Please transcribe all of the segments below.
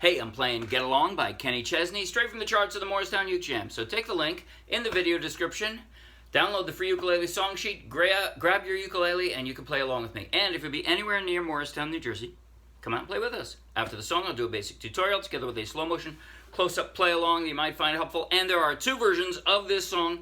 Hey, I'm playing Get Along by Kenny Chesney, straight from the charts of the Morristown Uke Jam. So take the link in the video description, download the free ukulele song sheet, grab your ukulele, and you can play along with me. And if you'll be anywhere near Morristown, New Jersey, come out and play with us. After the song, I'll do a basic tutorial together with a slow motion close-up play along that you might find helpful. And there are two versions of this song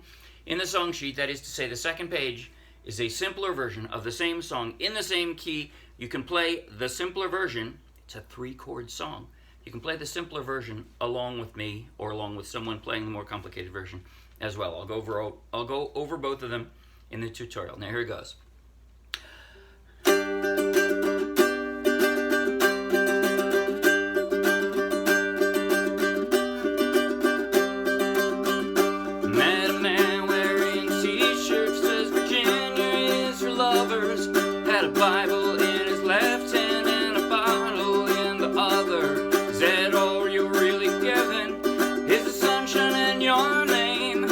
in the song sheet. That is to say, the second page is a simpler version of the same song in the same key. You can play the simpler version. It's a 3-chord song. You can play the simpler version along with me or along with someone playing the more complicated version as well. I'll go over both of them in the tutorial. Now here it goes. Met a man wearing t-shirts, says Virginia is for lovers. Had a Bible in his left hand and a bottle in the other. Is that all you're really giving? Is the sunshine in your name?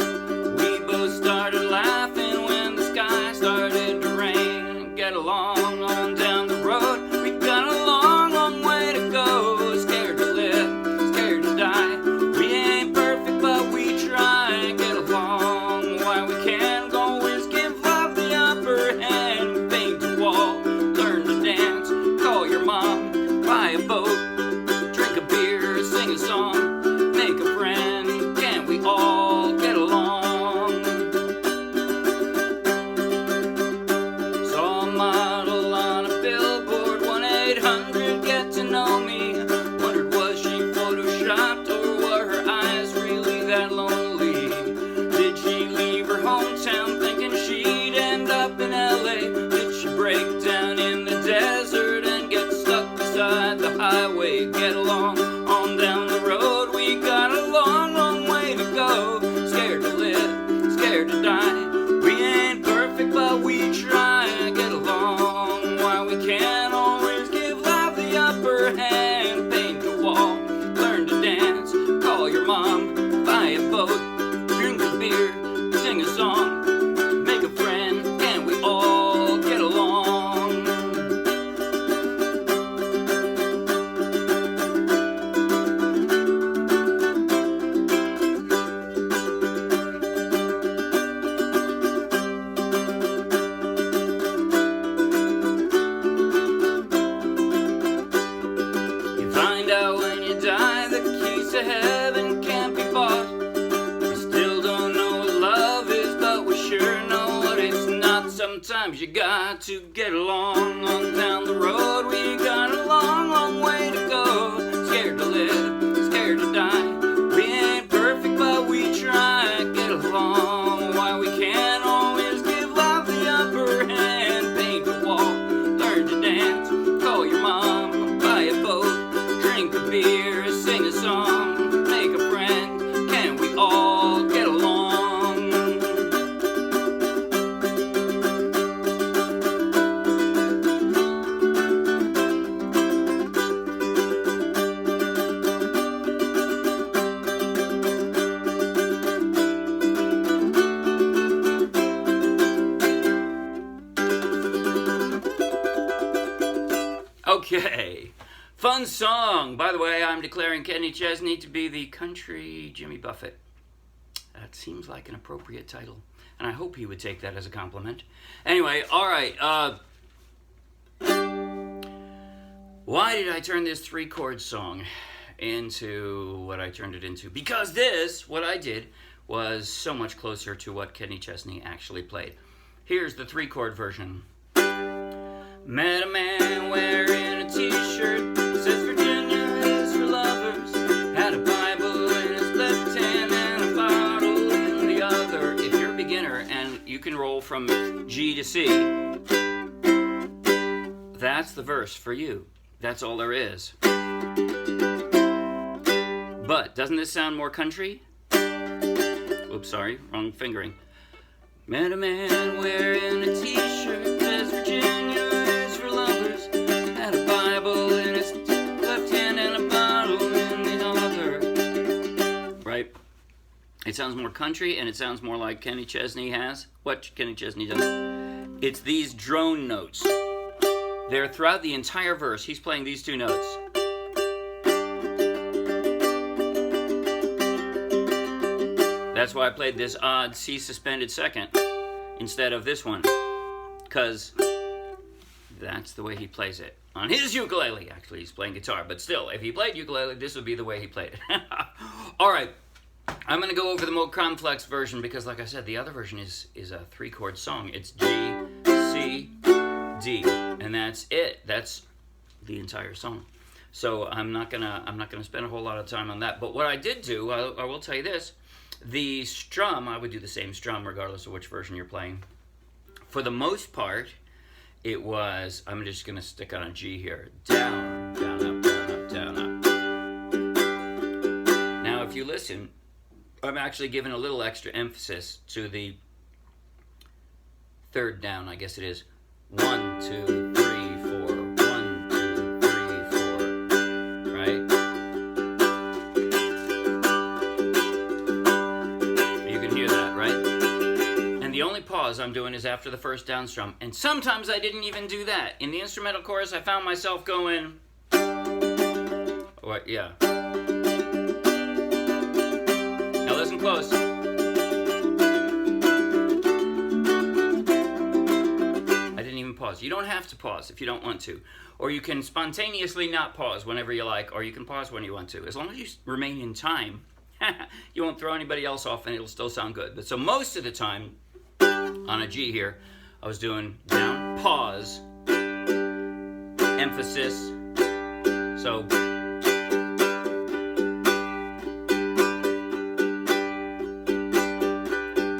We both started laughing when the sky started to rain. Get along on down the road. We got a long, long way to go. Scared to live, scared to die. We ain't perfect, but we try. Get along while we can. Always give love the upper hand. Paint a wall, learn to dance. Call your mom, buy a boat. Sing a song, make a friend, can't we all get along? Saw a model on a billboard, 1-800, get to know me. Wondered, was she photoshopped or were her eyes really that lonely? Did she leave her hometown thinking she'd end up in LA? Did she break down in the desert and get stuck beside the highway? Get along on down the road, we got a long, long way to go. Scared to live, scared to die. We ain't perfect, but we try. Get along while we can. Always give love the upper hand. Paint a wall, learn to dance. Call your mom, buy a boat. Drink a beer, sing a song. Make a friend, can we all get along? When you die, the keys to heaven can't be bought. We still don't know what love is, but we sure know what it's not. Sometimes you got to get along on down the road. We got a long, long way to go. Scared to live, scared to die. We ain't perfect, but we try. Get along while we can. Always give love the upper hand. Paint a wall, learn to dance. Call your mom, buy a boat. Drink a beer, sing a song, make a friend, can we all get along? Okay. Fun song. By the way, I'm declaring Kenny Chesney to be the country Jimmy Buffett. That seems like an appropriate title, and I hope he would take that as a compliment. Anyway, all right. Why did I turn this 3-chord song into what I turned it into? Because what I did, was so much closer to what Kenny Chesney actually played. Here's the 3-chord version. Met a man wearing a t-shirt, says Virginia is for lovers. Had a Bible in his left hand and a bottle in the other. If you're a beginner and you can roll from G to C, that's the verse for you. That's all there is. But doesn't this sound more country? Oops, sorry, wrong fingering. Met a man wearing a t-shirt, says Virginia is for lovers. Had a Bible in his left hand and a bottle in the other. Right? It sounds more country, and it sounds more like Kenny Chesney has. What Kenny Chesney does. It's these drone notes. They're throughout the entire verse. He's playing these two notes. That's why I played this odd C suspended second instead of this one, because that's the way he plays it on his ukulele. Actually, he's playing guitar, but still, if he played ukulele, this would be the way he played it. All right, I'm going to go over the more complex version because, like I said, the other version is a 3-chord song. It's G, C, D, and that's it. That's the entire song. So I'm not gonna spend a whole lot of time on that. But what I did do, I will tell you this: the strum, I would do the same strum regardless of which version you're playing. For the most part, it was, I'm just gonna stick on a G here, down, down, up, down, up, down, up. Now, if you listen, I'm actually giving a little extra emphasis to the third down, I guess it is. 1, 2, 3, 4. 1, 2, 3, 4. Right? You can hear that, right? And the only pause I'm doing is after the first down strum. And sometimes I didn't even do that. In the instrumental chorus, I found myself going... What? Yeah. Now listen close. Pause. You don't have to pause if you don't want to. Or you can spontaneously not pause whenever you like, or you can pause when you want to. As long as you remain in time, you won't throw anybody else off and it'll still sound good. But so most of the time, on a G here, I was doing down, pause, emphasis. So...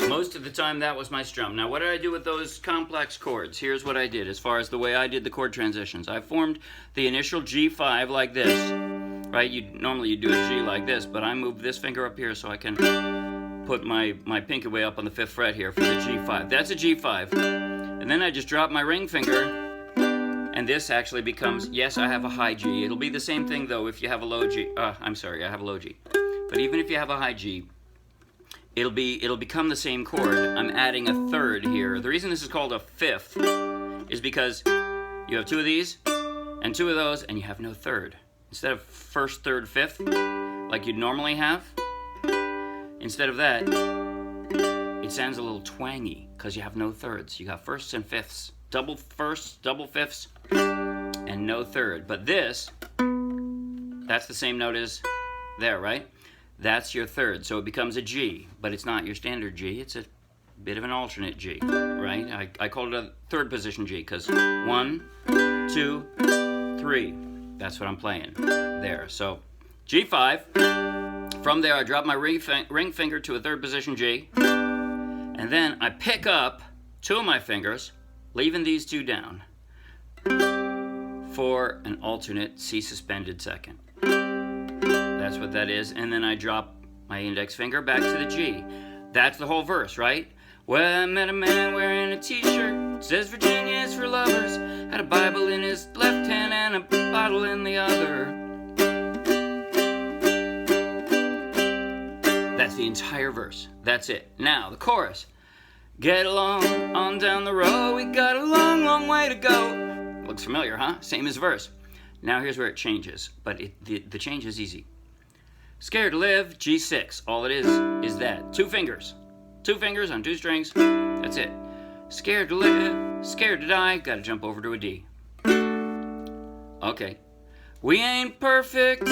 most of the time that was my strum. Now what did I do with those complex chords? Here's what I did as far as the way I did the chord transitions. I formed the initial G5 like this, right? Normally you do a G like this, but I moved this finger up here so I can put my pinky way up on the 5th fret here for the G5. That's a G5. And then I just drop my ring finger, and this actually becomes, yes, I have a high G. It'll be the same thing though if you have a low G. I'm sorry, I have a low G. But even if you have a high G, it'll become the same chord. I'm adding a third here. The reason this is called a 5th is because you have 2 of these and 2 of those, and you have no third. Instead of 1st, 3rd, 5th, like you'd normally have, instead of that, it sounds a little twangy because you have no thirds. You got 1sts and 5ths, double 1sts, double 5ths, and no third. But this, that's the same note as there, right? That's your third, so it becomes a G, but it's not your standard G, it's a bit of an alternate G, right? I call it a 3rd position G, because 1, 2, 3, that's what I'm playing there. So G5, from there I drop my ring finger to a 3rd position G, and then I pick up 2 of my fingers, leaving these 2 down, for an alternate C suspended second. That's what that is. And then I drop my index finger back to the G. That's the whole verse, right? Well, I met a man wearing a t-shirt. Says Virginia is for lovers. Had a Bible in his left hand and a bottle in the other. That's the entire verse. That's it. Now, the chorus. Get along on down the road. We got a long, long way to go. Looks familiar, huh? Same as verse. Now here's where it changes. But the change is easy. Scared to live, G6. All it is that. 2 fingers. 2 fingers on 2 strings. That's it. Scared to live, scared to die. Gotta jump over to a D. Okay. We ain't perfect,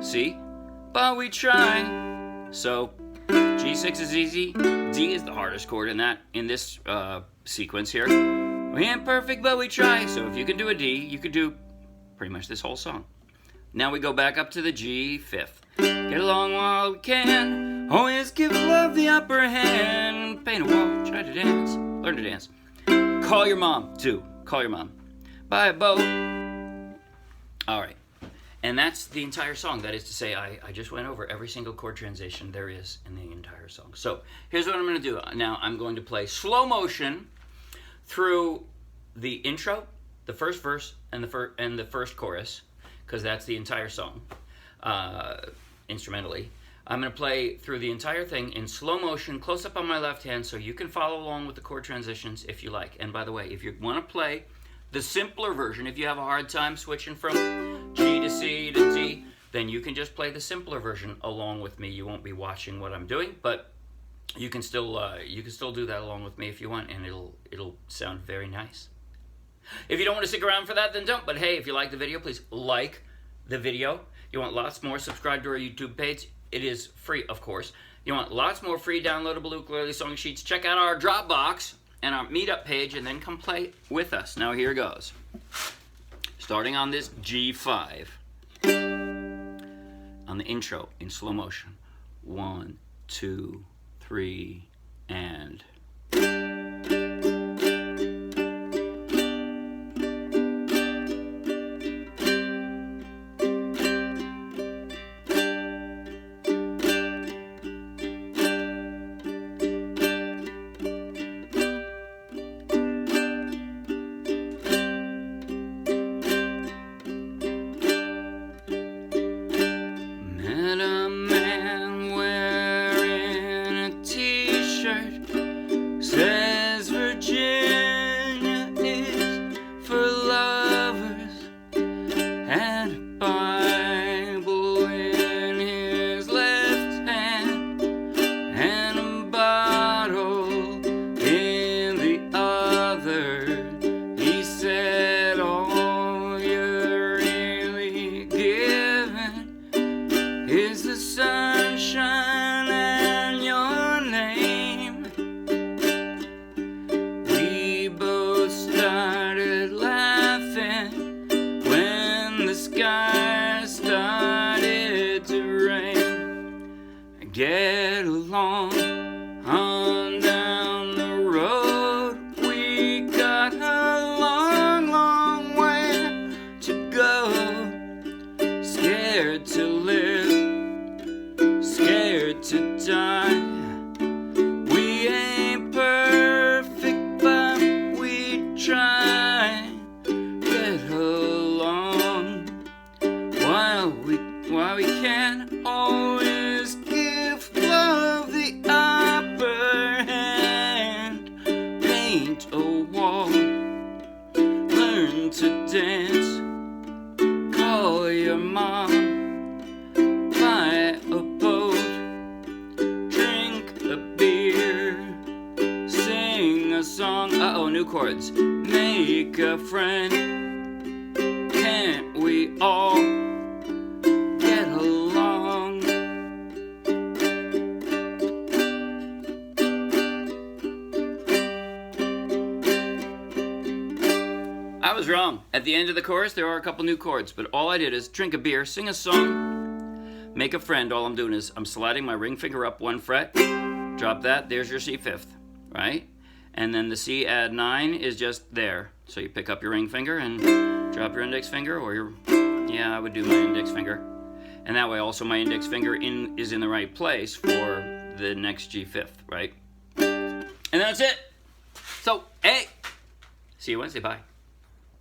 see, but we try. So G6 is easy. D is the hardest chord in this sequence here. We ain't perfect, but we try. So if you can do a D, you could do pretty much this whole song. Now we go back up to the G5. Get along while we can. Always give love the upper hand. Paint a wall, try to dance, learn to dance. Call your mom, too. Call your mom. Buy a boat. All right. And that's the entire song. That is to say, I just went over every single chord transition there is in the entire song. So here's what I'm going to do. Now I'm going to play slow motion through the intro, the first verse, and the first chorus, because that's the entire song, instrumentally. I'm going to play through the entire thing in slow motion, close up on my left hand, so you can follow along with the chord transitions if you like. And by the way, if you want to play the simpler version, if you have a hard time switching from G to C to D, then you can just play the simpler version along with me. You won't be watching what I'm doing, but you can still do that along with me if you want, and it'll sound very nice. If you don't want to stick around for that, then don't. But hey, if you like the video, please like the video. You want lots more, subscribe to our YouTube page. It is free, of course. You want lots more free downloadable ukulele song sheets, check out our Dropbox and our meetup page, and then come play with us. Now here goes. Starting on this G5. On the intro in slow motion. 1, 2, 3, and... Met a man wearing a t-shirt, says Virginia is for lovers, had a Bible in his left hand and a bottle in the other. He said, all you're really giving is the sunshine and your name. We both started laughing when the sky started to rain. Get along on down the road. We got a long, long way to go. Scared to live, scared to die. We ain't perfect, but we try. Get along while we can always give love the upper hand. Paint a wall, learn to dance, call your mom, buy a boat, drink a beer, sing a song, uh-oh, new chords, make a friend. Can't we all get along? I was wrong. At the end of the chorus, there are a couple new chords, but all I did is drink a beer, sing a song, make a friend. All I'm doing is I'm sliding my ring finger up 1 fret, drop that, there's your C fifth, right? And then the C add 9 is just there. So you pick up your ring finger and drop your index finger, or your, yeah, I would do my index finger. And that way also my index finger is in the right place for the next G fifth, right? And that's it. So, hey, see you Wednesday, bye.